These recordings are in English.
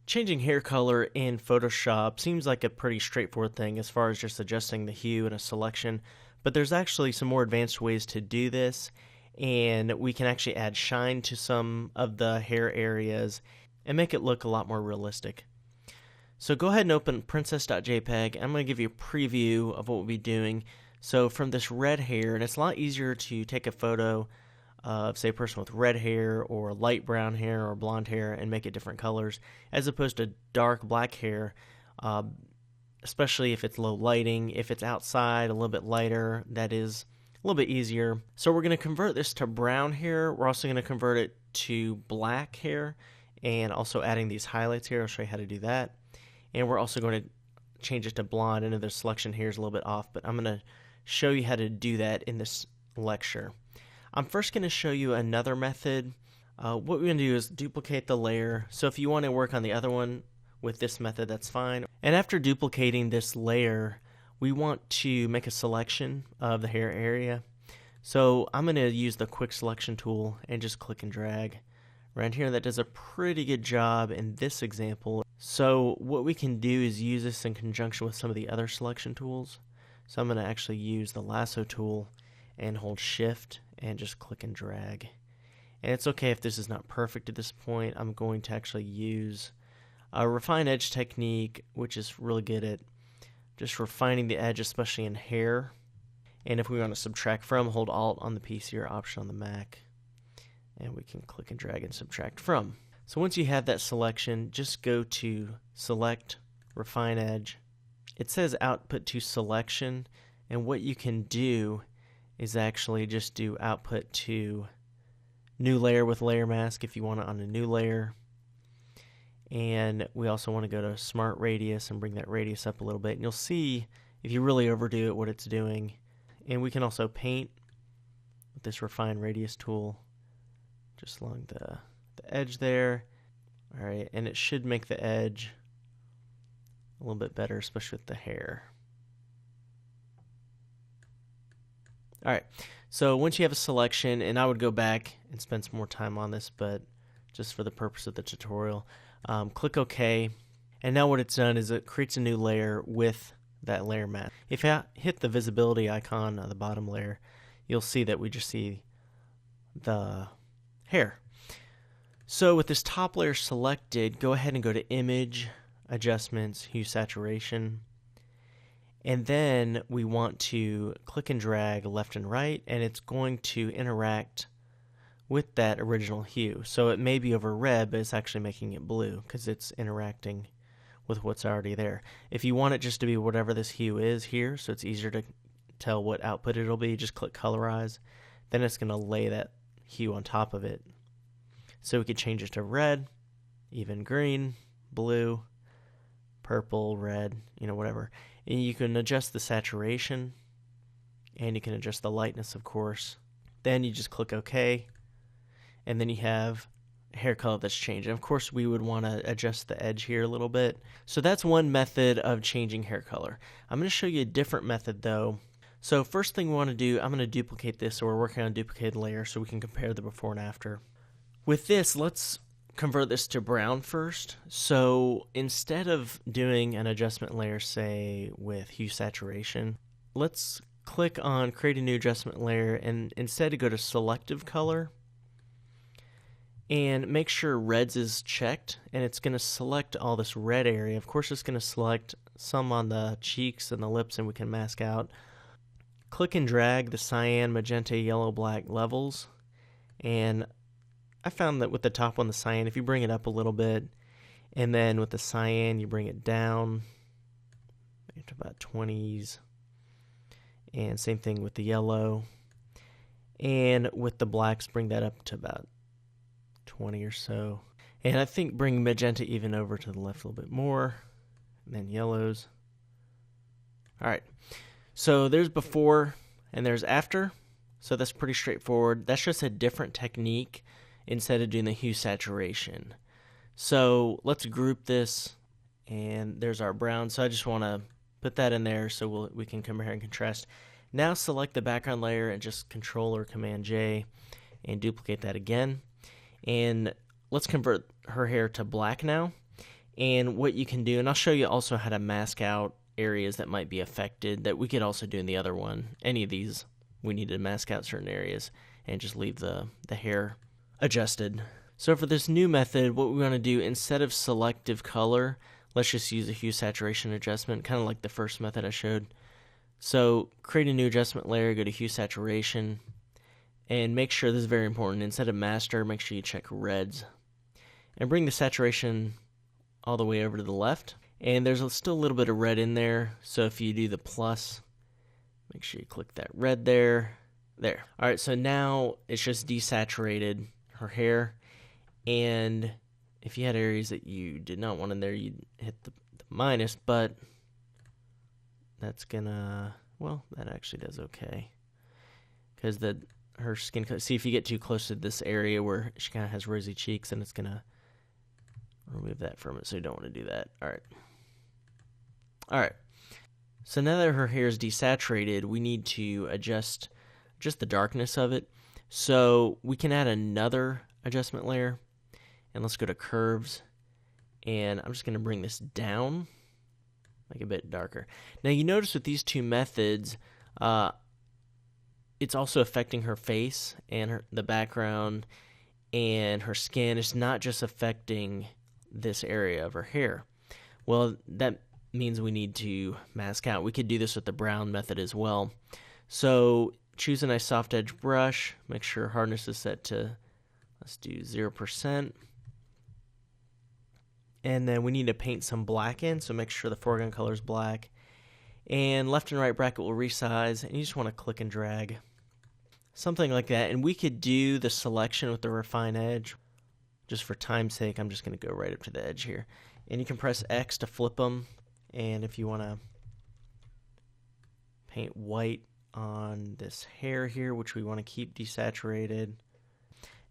Changing hair color in Photoshop seems like a pretty straightforward thing as far as just adjusting the hue in a selection, but there's actually some more advanced ways to do this, and we can actually add shine to some of the hair areas and make it look a lot more realistic. So go ahead and open princess.jpg. I'm going to give you a preview of what we'll be doing. So from this red hair, and it's a lot easier to take a photo of, say, a person with red hair or light brown hair or blonde hair and make it different colors, as opposed to dark black hair, especially if it's low lighting. If it's outside, a little bit lighter, that is a little bit easier. So we're going to convert this to brown hair. We're also going to convert it to black hair, and also adding these highlights here. I'll show you how to do that. And we're also going to change it to blonde. I know the selection here is a little bit off, but I'm going to show you how to do that in this lecture. I'm first going to show you another method. What we're going to do is duplicate the layer. So if you want to work on the other one with this method, that's fine. And after duplicating this layer, we want to make a selection of the hair area. So I'm going to use the quick selection tool and just click and drag around here. That does a pretty good job in this example. So what we can do is use this in conjunction with some of the other selection tools. So I'm going to actually use the lasso tool and hold shift and just click and drag. And it's okay if this is not perfect at this point. I'm going to actually use a refine edge technique, which is really good at just refining the edge, especially in hair. And if we want to subtract from, hold Alt on the PC or Option on the Mac, and we can click and drag and subtract from. So once you have that selection, just go to Select, Refine Edge. It says Output to Selection, and what you can do is actually just do Output to New Layer with Layer Mask if you want it on a new layer. And we also want to go to Smart Radius and bring that radius up a little bit. And you'll see, if you really overdo it, what it's doing. And we can also paint with this Refine Radius tool just along the edge there. Alright, and it should make the edge a little bit better, especially with the hair. Alright, so once you have a selection, and I would go back and spend some more time on this, but just for the purpose of the tutorial, click OK. And now what it's done is it creates a new layer with that layer mask. If I hit the visibility icon on the bottom layer, you'll see that we just see the hair. So with this top layer selected, go ahead and go to Image, Adjustments, Hue Saturation, and then we want to click and drag left and right, and it's going to interact with that original hue. So it may be over red, but it's actually making it blue because it's interacting with what's already there. If you want it just to be whatever this hue is here, so it's easier to tell what output it'll be, just click Colorize. Then it's going to lay that hue on top of it. So we could change it to red, even green, blue, purple, red, whatever. And you can adjust the saturation, and you can adjust the lightness, of course. Then you just click OK, and then you have a hair color that's changed. And of course, we would want to adjust the edge here a little bit. So that's one method of changing hair color. I'm going to show you a different method, though. So first thing we want to do, I'm going to duplicate this. So we're working on a duplicated layer so we can compare the before and after. With this, let's convert this to brown first. So instead of doing an adjustment layer, say with hue saturation, let's click on create a new adjustment layer, and instead go to selective color and make sure reds is checked, and it's going to select all this red area. Of course, it's going to select some on the cheeks and the lips, and we can mask out. Click and drag the cyan, magenta, yellow, black levels, and I found that with the top one, the cyan, if you bring it up a little bit, and then with the cyan, you bring it down to about 20s, and same thing with the yellow, and with the blacks, bring that up to about 20 or so, and I think bring magenta even over to the left a little bit more, and then yellows. Alright, so there's before and there's after, so that's pretty straightforward. That's just a different technique instead of doing the hue saturation. So let's group this, and there's our brown. So I just want to put that in there so we can compare and contrast. Now select the background layer and just Control or Command J and duplicate that again. And let's convert her hair to black now. And what you can do, and I'll show you also how to mask out areas that might be affected that we could also do in the other one. Any of these, we need to mask out certain areas and just leave the hair adjusted. So for this new method, what we want to do, instead of selective color, let's just use a hue saturation adjustment, kind of like the first method I showed. So create a new adjustment layer, go to hue saturation, and make sure, this is very important, instead of master, make sure you check reds. And bring the saturation all the way over to the left. And there's still a little bit of red in there, so if you do the plus, make sure you click that red there. There. Alright, so now it's just desaturated her hair, and if you had areas that you did not want in there, you'd hit the minus, but that's gonna, well, that actually does okay. Because her skin color, see, if you get too close to this area where she kind of has rosy cheeks, then it's gonna remove that from it, so you don't want to do that. Alright, so now that her hair is desaturated, we need to adjust just the darkness of it. So we can add another adjustment layer, and let's go to curves, and I'm just going to bring this down, make it a bit darker. Now you notice with these two methods, it's also affecting her face and the background and her skin. It's not just affecting this area of her hair. Well, that means we need to mask out. We could do this with the brown method as well. So choose a nice soft edge brush, make sure hardness is set to, let's do 0%. And then we need to paint some black in, so make sure the foreground color is black. And left and right bracket will resize, and you just want to click and drag. Something like that. And we could do the selection with the refine edge. Just for time's sake, I'm just going to go right up to the edge here. And you can press X to flip them. And if you want to paint white on this hair here, which we want to keep desaturated.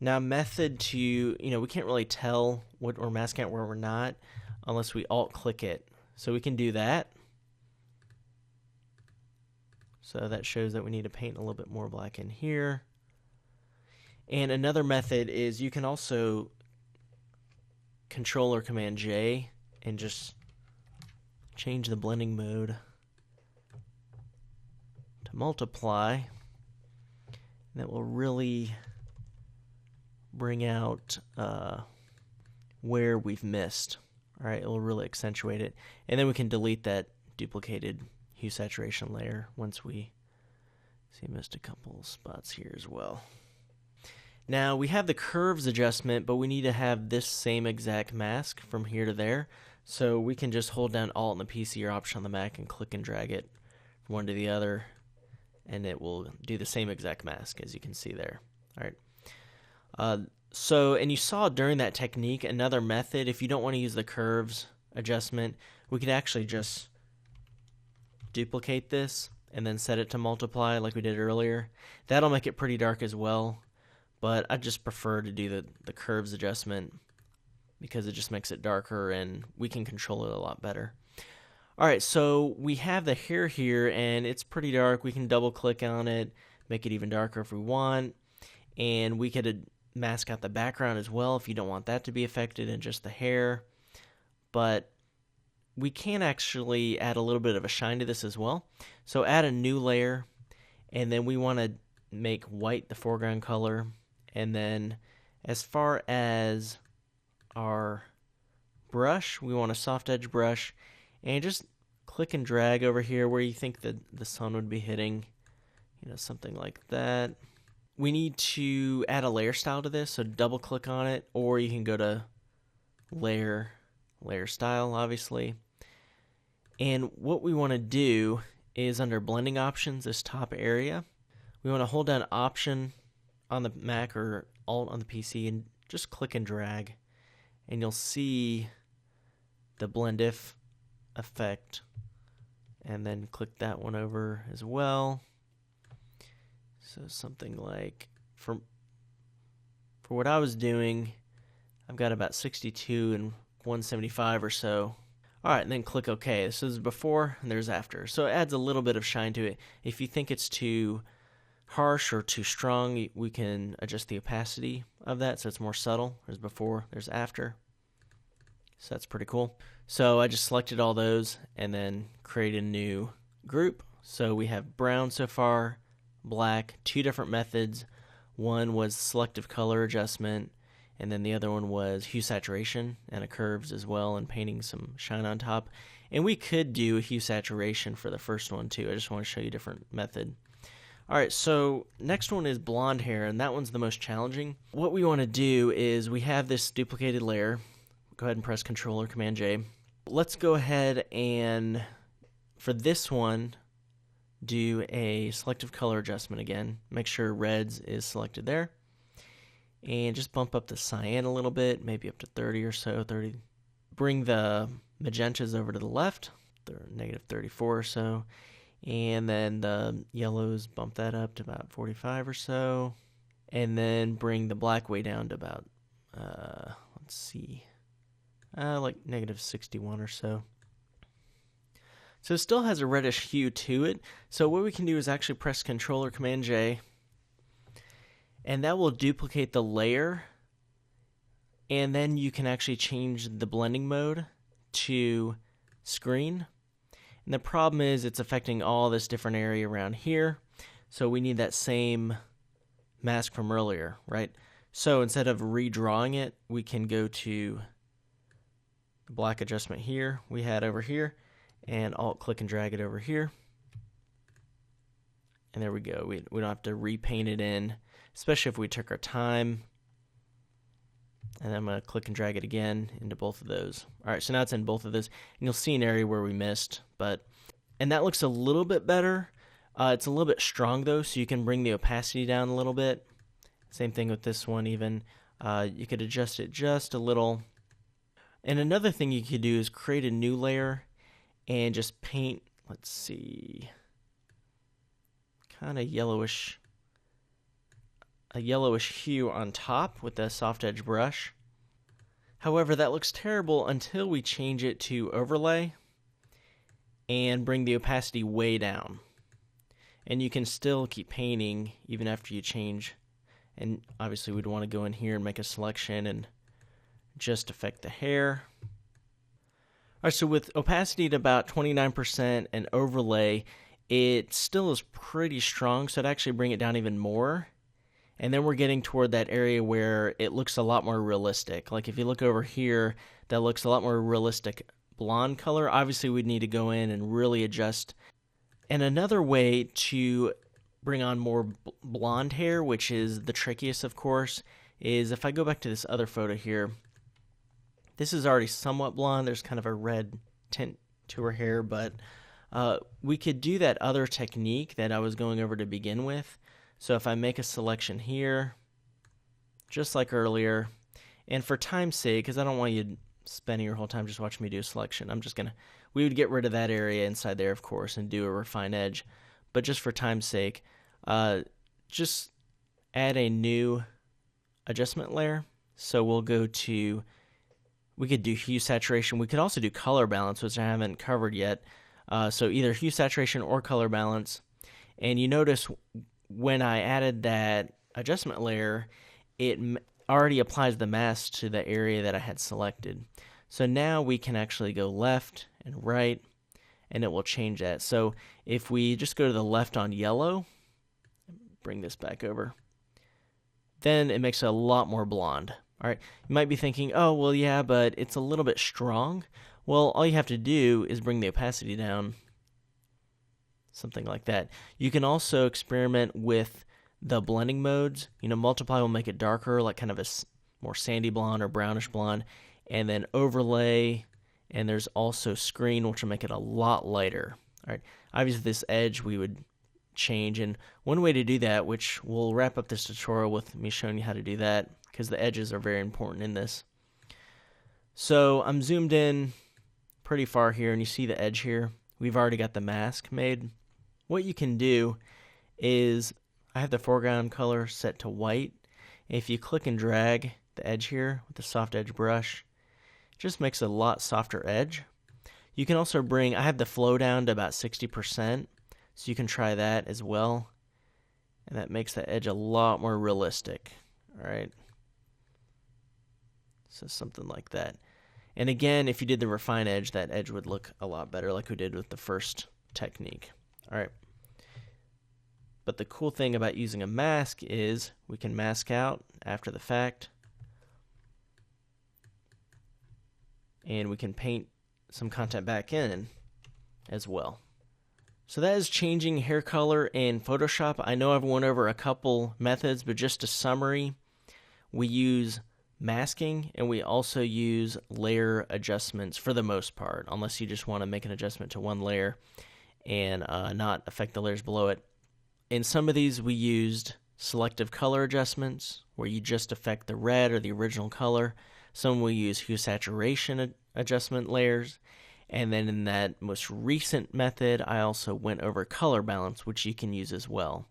Now, method to, we can't really tell what we're masking out where we're not unless we alt-click it. So we can do that. So that shows that we need to paint a little bit more black in here. And another method is you can also Control or Command J and just change the blending mode to multiply. That will really bring out where we've missed. Alright, it will really accentuate it. And then we can delete that duplicated hue saturation layer once we see missed a couple spots here as well. Now we have the curves adjustment, but we need to have this same exact mask from here to there. So we can just hold down Alt on the PC or Option on the Mac and click and drag it from one to the other, and it will do the same exact mask as you can see there. Alright. And you saw during that technique another method. If you don't want to use the curves adjustment, we could actually just duplicate this and then set it to multiply like we did earlier. That'll make it pretty dark as well, but I just prefer to do the curves adjustment because it just makes it darker and we can control it a lot better. Alright, so we have the hair here and it's pretty dark. We can double click on it, make it even darker if we want, and we could mask out the background as well if you don't want that to be affected and just the hair. But we can actually add a little bit of a shine to this as well. So add a new layer, and then we want to make white the foreground color. And then as far as our brush, we want a soft edge brush, and just click and drag over here where you think that the sun would be hitting, something like that. We need to add a layer style to this, so double click on it, or you can go to layer style, obviously. And what we want to do is under blending options, this top area, we want to hold down Option on the Mac or Alt on the PC and just click and drag, and you'll see the blend if effect, and then click that one over as well. So something like, for what I was doing, I've got about 62 and 175 or so. Alright, and then click OK. This is before and there's after. So it adds a little bit of shine to it. If you think it's too harsh or too strong, we can adjust the opacity of that so it's more subtle. There's before, there's after. So that's pretty cool. So I just selected all those and then created a new group. So we have brown so far, black, two different methods. One was selective color adjustment, and then the other one was hue saturation and a curves as well, and painting some shine on top. And we could do hue saturation for the first one too. I just want to show you a different method. Alright, so next one is blonde hair, and that one's the most challenging. What we want to do is we have this duplicated layer. Go ahead and press Control or Command J. Let's go ahead and, for this one, do a selective color adjustment again. Make sure reds is selected there. And just bump up the cyan a little bit, maybe up to 30 or so, 30. Bring the magentas over to the left, they're negative 34 or so. And then the yellows, bump that up to about 45 or so. And then bring the black way down to about, let's see, like negative 61 or so. So it still has a reddish hue to it. So what we can do is actually press Control or Command J, and that will duplicate the layer. And then you can actually change the blending mode to screen. And the problem is it's affecting all this different area around here. So we need that same mask from earlier, right? So instead of redrawing it, we can go to the black adjustment here we had over here, and Alt click and drag it over here. And there we go. We don't have to repaint it in, especially if we took our time. And I'm going to click and drag it again into both of those. Alright, so now it's in both of those. And you'll see an area where we missed. And that looks a little bit better. It's a little bit strong though, so you can bring the opacity down a little bit. Same thing with this one even. You could adjust it just a little. And another thing you could do is create a new layer and just paint, let's see, kind of yellowish, a yellowish hue on top with the soft edge brush. However, that looks terrible until we change it to overlay and bring the opacity way down. And you can still keep painting even after you change. And obviously we'd want to go in here and make a selection and just affect the hair. Alright, so with opacity at about 29% and overlay, it still is pretty strong, so I'd actually bring it down even more. And then we're getting toward that area where it looks a lot more realistic. Like if you look over here, that looks a lot more realistic blonde color. Obviously we'd need to go in and really adjust. And another way to bring on more blonde hair, which is the trickiest of course, is if I go back to this other photo here. This is already somewhat blonde. There's kind of a red tint to her hair, but we could do that other technique that I was going over to begin with. So if I make a selection here, just like earlier, and for time's sake, because I don't want you spending your whole time just watching me do a selection, we would get rid of that area inside there, of course, and do a refine edge. But just for time's sake, just add a new adjustment layer. So we'll go to, we could do hue saturation. We could also do color balance, which I haven't covered yet. So either hue saturation or color balance. And you notice when I added that adjustment layer, it already applies the mask to the area that I had selected. So now we can actually go left and right, and it will change that. So if we just go to the left on yellow, bring this back over, then it makes it a lot more blonde. All right, you might be thinking, oh, well, yeah, but it's a little bit strong. Well, all you have to do is bring the opacity down, something like that. You can also experiment with the blending modes. Multiply will make it darker, like kind of a more sandy blonde or brownish blonde, and then overlay, and there's also screen, which will make it a lot lighter. All right, obviously this edge we would change, and one way to do that, which we'll wrap up this tutorial with me showing you how to do that, because the edges are very important in this. So I'm zoomed in pretty far here, and you see the edge here. We've already got the mask made. What you can do is, I have the foreground color set to white. If you click and drag the edge here with the soft edge brush, it just makes a lot softer edge. You can also I have the flow down to about 60%, so you can try that as well. And that makes the edge a lot more realistic. All right. So something like that. And again, if you did the refine edge, that edge would look a lot better like we did with the first technique. All right. But the cool thing about using a mask is we can mask out after the fact. And we can paint some content back in as well. So that is changing hair color in Photoshop. I know I've went over a couple methods, but just a summary, we use masking and we also use layer adjustments for the most part, unless you just want to make an adjustment to one layer and not affect the layers below it. In some of these, we used selective color adjustments, where you just affect the red or the original color. Some we use hue saturation adjustment layers. And then in that most recent method, I also went over color balance, which you can use as well.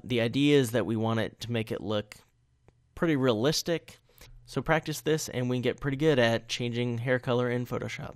The idea is that we want it to make it look pretty realistic. So practice this and we can get pretty good at changing hair color in Photoshop.